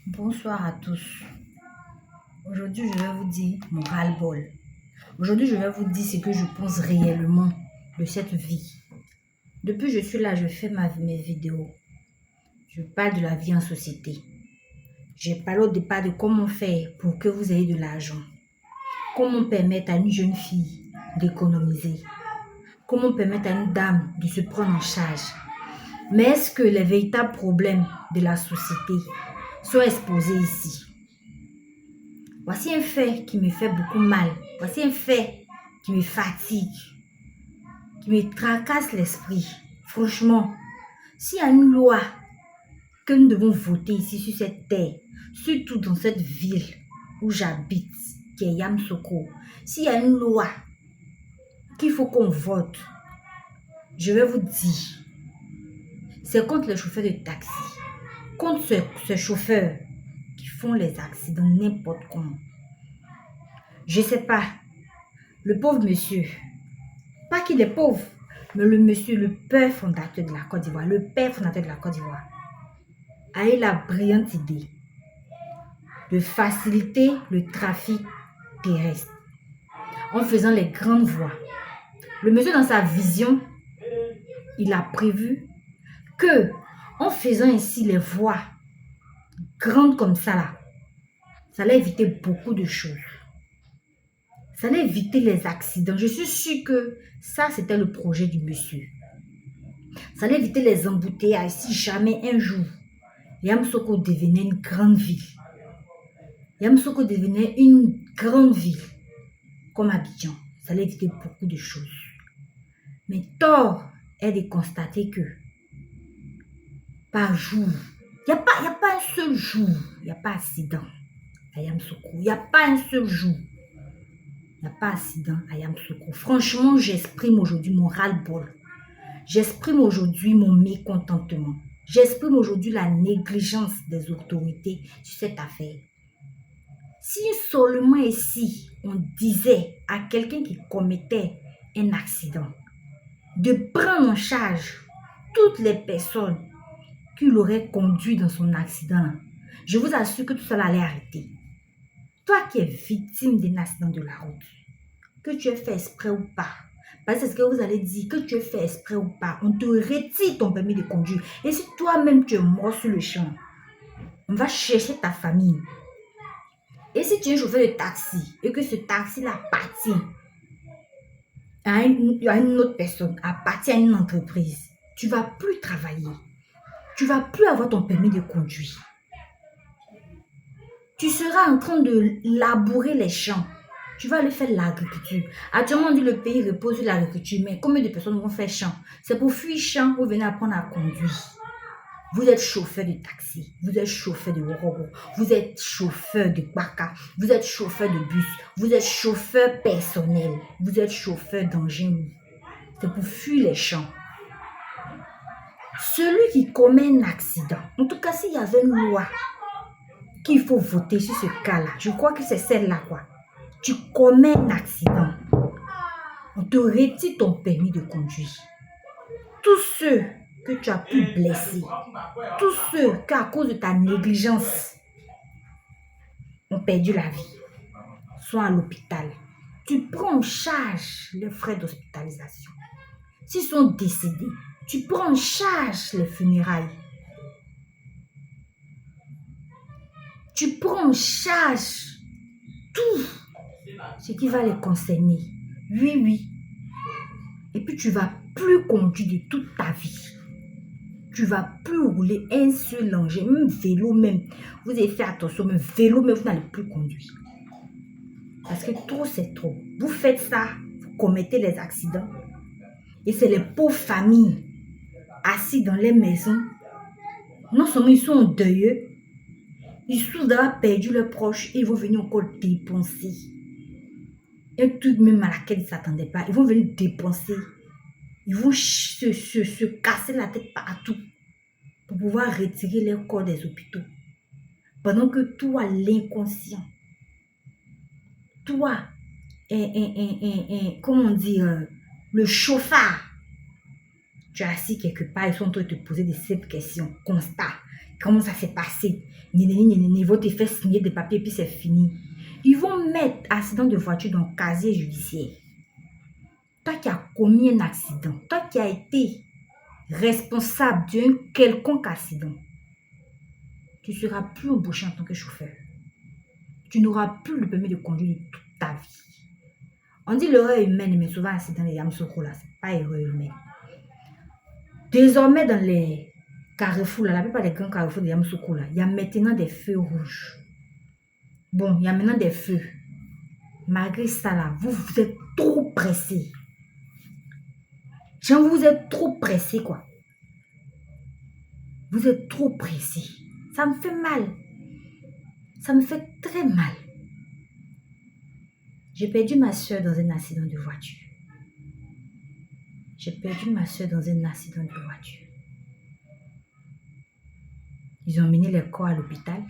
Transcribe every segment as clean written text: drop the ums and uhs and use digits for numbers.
Bonsoir à tous. Aujourd'hui, je vais vous dire mon ras-le-bol. Aujourd'hui, je vais vous dire ce que je pense réellement de cette vie. Depuis que je suis là, je fais mes vidéos. Je parle de la vie en société. J'ai parlé au départ de comment faire pour que vous ayez de l'argent. Comment permettre à une jeune fille d'économiser. Comment permettre à une dame de se prendre en charge. Mais est-ce que les véritables problèmes de la société sont exposés ici? Voici un fait qui me fait beaucoup mal. Voici un fait qui me fatigue, qui me tracasse l'esprit. Franchement, s'il y a une loi que nous devons voter ici sur cette terre, surtout dans cette ville où j'habite, qui est Yamsoko, s'il y a une loi qu'il faut qu'on vote, je vais vous dire, c'est contre les chauffeurs de taxi, contre ces chauffeurs qui font les accidents n'importe comment. Je ne sais pas, le pauvre monsieur, pas qu'il est pauvre, mais le monsieur, le père fondateur de la Côte d'Ivoire, le père fondateur de la Côte d'Ivoire, a eu la brillante idée de faciliter le trafic terrestre en faisant les grandes voies. Le monsieur, dans sa vision, il a prévu que en faisant ainsi les voies grandes comme ça là, ça allait éviter beaucoup de choses. Ça allait éviter les accidents. Je suis sûre que ça, c'était le projet du monsieur. Ça allait éviter les embouteillages si jamais un jour, Yamsoko devenait une grande ville. Yamsoko devenait une grande ville comme Abidjan. Ça allait éviter beaucoup de choses. Mais tort est de constater que par jour, il n'y a pas un seul jour, il n'y a pas accident à Yamsoko. Il n'y a pas un seul jour. Il n'y a pas accident à Yamsoko. Franchement, j'exprime aujourd'hui mon ras-le-bol. J'exprime aujourd'hui mon mécontentement. J'exprime aujourd'hui la négligence des autorités sur cette affaire. Si seulement ici, on disait à quelqu'un qui commettait un accident de prendre en charge toutes les personnes qui l'auraient conduit dans son accident, je vous assure que tout ça allait arrêter. Toi qui es victime d'un accident de la route, que tu aies fait exprès ou pas, parce que c'est ce que vous allez dire, que tu aies fait exprès ou pas, on te retire ton permis de conduire. Et si toi-même tu es mort sur le champ, on va chercher ta famille. Et si tu es un chauffeur de taxi et que ce taxi-là appartient à une autre personne, appartient à une entreprise, tu ne vas plus travailler. Tu ne vas plus avoir ton permis de conduire. Tu seras en train de labourer les champs. Tu vas aller faire l'agriculture. Actuellement, on dit le pays repose sur l'agriculture, mais combien de personnes vont faire champ? C'est pour fuir champ, vous venez apprendre à conduire. Vous êtes chauffeur de taxi, vous êtes chauffeur de robot, vous êtes chauffeur de baka, vous êtes chauffeur de bus, vous êtes chauffeur personnel, vous êtes chauffeur d'engin. C'est pour fuir les champs. Celui qui commet un accident, en tout cas s'il y avait une loi qu'il faut voter sur ce cas-là, je crois que c'est celle-là quoi. Tu commets un accident, on te retire ton permis de conduire. Tous ceux que tu as pu blesser, tous ceux qui, à cause de ta négligence, ont perdu la vie, sont à l'hôpital. Tu prends en charge les frais d'hospitalisation. S'ils sont décédés, tu prends en charge les funérailles. Tu prends en charge tout ce qui va les concerner. Oui. Et puis tu ne vas plus conduire de toute ta vie. Tu ne vas plus rouler un seul engin, même vélo même. Vous avez fait attention, même vélo, mais vous n'allez plus conduire. Parce que trop, c'est trop. Vous faites ça, vous commettez les accidents. Et c'est les pauvres familles assises dans les maisons. Non seulement ils sont en deuil, ils souffrent d'avoir perdu leurs proches et ils vont venir encore dépenser. Un truc même à laquelle ils ne s'attendaient pas. Ils vont venir dépenser. Ils vont se casser la tête partout pour pouvoir retirer les corps des hôpitaux. Pendant que toi, l'inconscient, toi, comment dire, le chauffard, tu es assis quelque part, ils sont en train de te poser des simples questions, constat. comment ça s'est passé. Ils vont te faire signer des papiers, puis c'est fini. Ils vont mettre accident de voiture dans le casier judiciaire. Toi qui as commis un accident, toi qui as été responsable d'un quelconque accident, tu ne seras plus embauché en tant que chauffeur. Tu n'auras plus le permis de conduire toute ta vie. On dit l'erreur humaine, mais souvent accident les Yamoussoukro là, c'est pas erreur humaine. Désormais dans les carrefours là, la plupart des grands carrefours de Yamoussoukro là, il y a maintenant des feux rouges. Bon, il y a maintenant des feux. Malgré ça là, vous êtes trop pressé. Genre, vous êtes trop pressé quoi. Vous êtes trop pressé. Ça me fait mal. Ça me fait très mal. J'ai perdu ma soeur dans un accident de voiture. J'ai perdu ma soeur dans un accident de voiture. Ils ont emmené les corps à l'hôpital.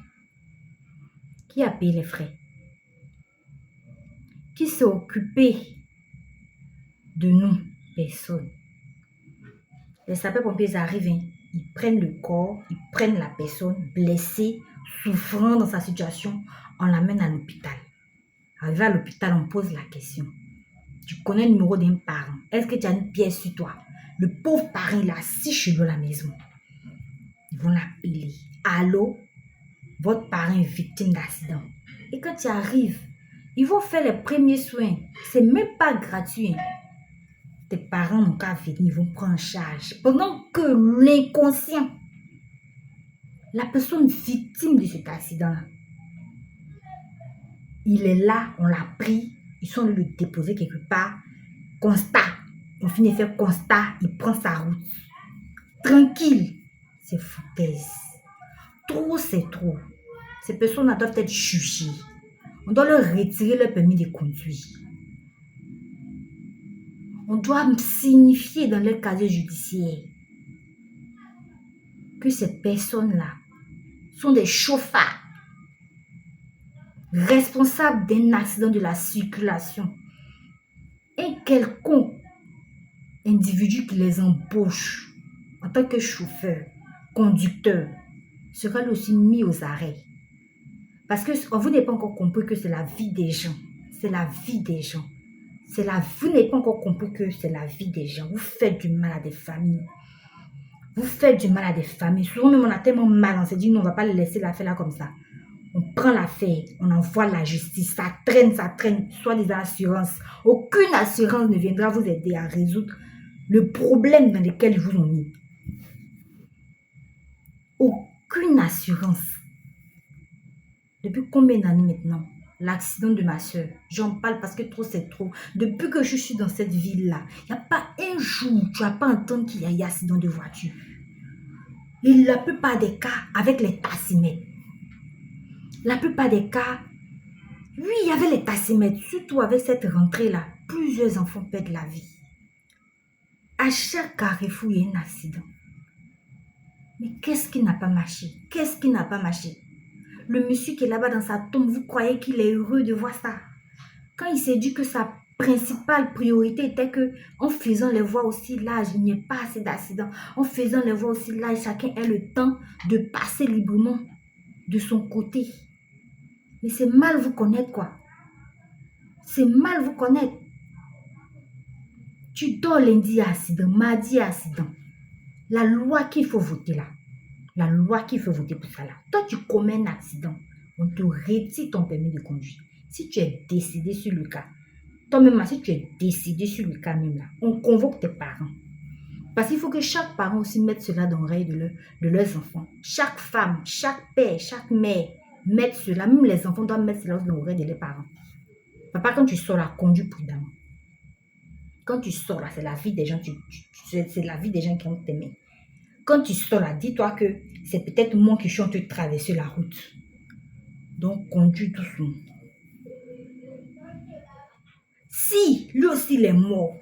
Qui a payé les frais? Qui s'est occupé de nous? Personne. Les sapeurs-pompiers arrivent, hein. Ils prennent le corps, ils prennent la personne blessée, souffrant dans sa situation, on l'amène à l'hôpital. Arrivé à l'hôpital, on pose la question. Tu connais le numéro d'un parent? Est-ce que tu as une pièce sur toi? Le pauvre parent, il a 6 cheveux à la maison. Ils vont l'appeler. Allô? Votre parent est victime d'accident. Et quand tu arrives, ils vont faire les premiers soins. C'est même pas gratuit. Hein. Tes parents n'ont qu'à venir, ils vont prendre en charge. Pendant que l'inconscient, la personne victime de cet accident, il est là, on l'a pris, ils sont allés le déposer quelque part. Constat, on finit de faire constat, il prend sa route. Tranquille, c'est foutaise. Trop, c'est trop. Ces personnes doivent être jugées. On doit leur retirer le permis de conduire. On doit signifier dans leur casier judiciaire que ces personnes-là sont des chauffards responsables d'un accident de la circulation. Un quelconque individu qui les embauche en tant que chauffeur, conducteur, sera lui aussi mis aux arrêts. Parce que vous n'avez pas encore compris que c'est la vie des gens. C'est la vie des gens. Vous n'avez pas encore compris que c'est la vie des gens. Vous faites du mal à des familles. Vous faites du mal à des familles. Souvent même on a tellement mal, on s'est dit non, on ne va pas laisser l'affaire là comme ça. On prend l'affaire, on envoie la justice, ça traîne, soit des assurances. Aucune assurance ne viendra vous aider à résoudre le problème dans lequel ils vous ont mis. Aucune assurance. Depuis combien d'années maintenant? L'accident de ma soeur, j'en parle parce que trop c'est trop. Depuis que je suis dans cette ville-là, il n'y a pas un jour où tu ne vas pas entendre qu'il y a eu accident de voiture. Et la plupart des cas avec les tassimètres. La plupart des cas, oui, il y avait les tassimètres, surtout avec cette rentrée-là. Plusieurs enfants perdent la vie. À chaque carrefour, il y a un accident. Mais qu'est-ce qui n'a pas marché? Qu'est-ce qui n'a pas marché? Le monsieur qui est là-bas dans sa tombe, vous croyez qu'il est heureux de voir ça? Quand il s'est dit que sa principale priorité était que, en faisant les voies aussi larges, il n'y ait pas assez d'accidents. En faisant les voies aussi larges, chacun ait le temps de passer librement de son côté. Mais c'est mal vous connaître quoi. C'est mal vous connaître. Tu dors lundi accident, mardi accident. La loi qu'il faut voter là. La loi qu'il faut voter pour ça là. Toi, tu commets un accident. On te retire ton permis de conduire. Si tu es décédé sur le cas, toi-même, si tu es décédé sur le cas même là, on convoque tes parents. Parce qu'il faut que chaque parent aussi mette cela dans l'oreille de leurs enfants. Chaque femme, chaque père, chaque mère mette cela. Même les enfants doivent mettre cela dans l'oreille de leurs parents. Papa, quand tu sors là, conduis prudemment. Quand tu sors là, c'est la vie des gens, c'est la vie des gens qui vont t'aimer. Quand tu sors là, dis-toi que c'est peut-être moi qui suis en train de traverser la route. Donc, conduis doucement. Si lui aussi il est mort,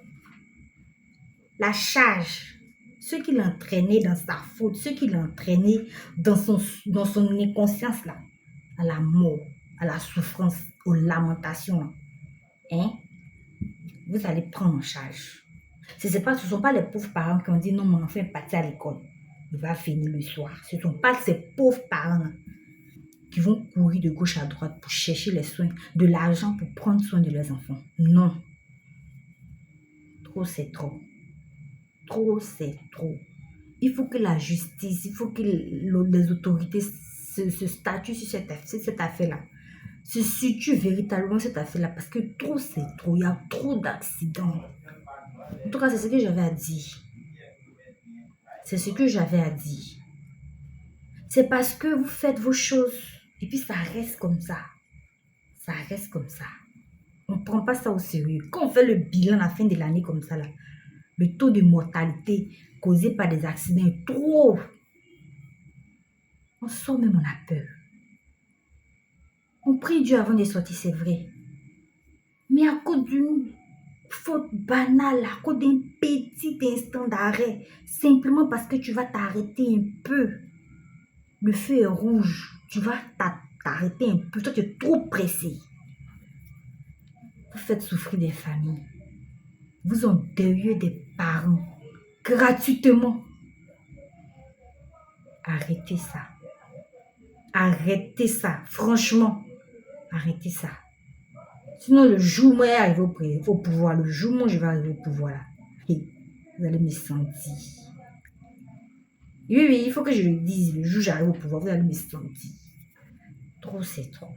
la charge, ce qu'il a entraîné dans sa faute, ce qu'il a entraîné dans son inconscience là, à la mort, à la souffrance, aux lamentations, hein, vous allez prendre en charge. Ce ne sont pas les pauvres parents qui ont dit non, mon enfant est parti à l'école. il va finir le soir. Ce ne sont pas ces pauvres parents qui vont courir de gauche à droite pour chercher les soins, de l'argent pour prendre soin de leurs enfants. Non. Trop, c'est trop. Trop, c'est trop. Il faut que la justice, il faut que les autorités se statuent sur cette affaire-là. Se situent véritablement cette affaire-là parce que trop, c'est trop. Il y a trop d'accidents. En tout cas, c'est ce que j'avais à dire. C'est ce que j'avais à dire. C'est parce que vous faites vos choses et puis ça reste comme ça. Ça reste comme ça. On ne prend pas ça au sérieux. Quand on fait le bilan à la fin de l'année comme ça, là, le taux de mortalité causé par des accidents est trop. On sort même, on a peur. On prie Dieu avant de sortir, c'est vrai. Mais à cause d'une faute banale, à cause d'un petit instant d'arrêt, simplement parce que tu vas t'arrêter un peu. Le feu est rouge, tu vas t'arrêter un peu. Toi, tu es trop pressé. Vous faites souffrir des familles. Vous endeuillez des parents gratuitement. Arrêtez ça. Arrêtez ça. Franchement, arrêtez ça. Sinon, le jour où moi je vais arriver au pouvoir, le jour où moi je vais arriver au pouvoir, là, vous allez me sentir. Oui, il faut que je le dise. Le jour où j'arrive au pouvoir, vous allez me sentir. Trop, c'est trop.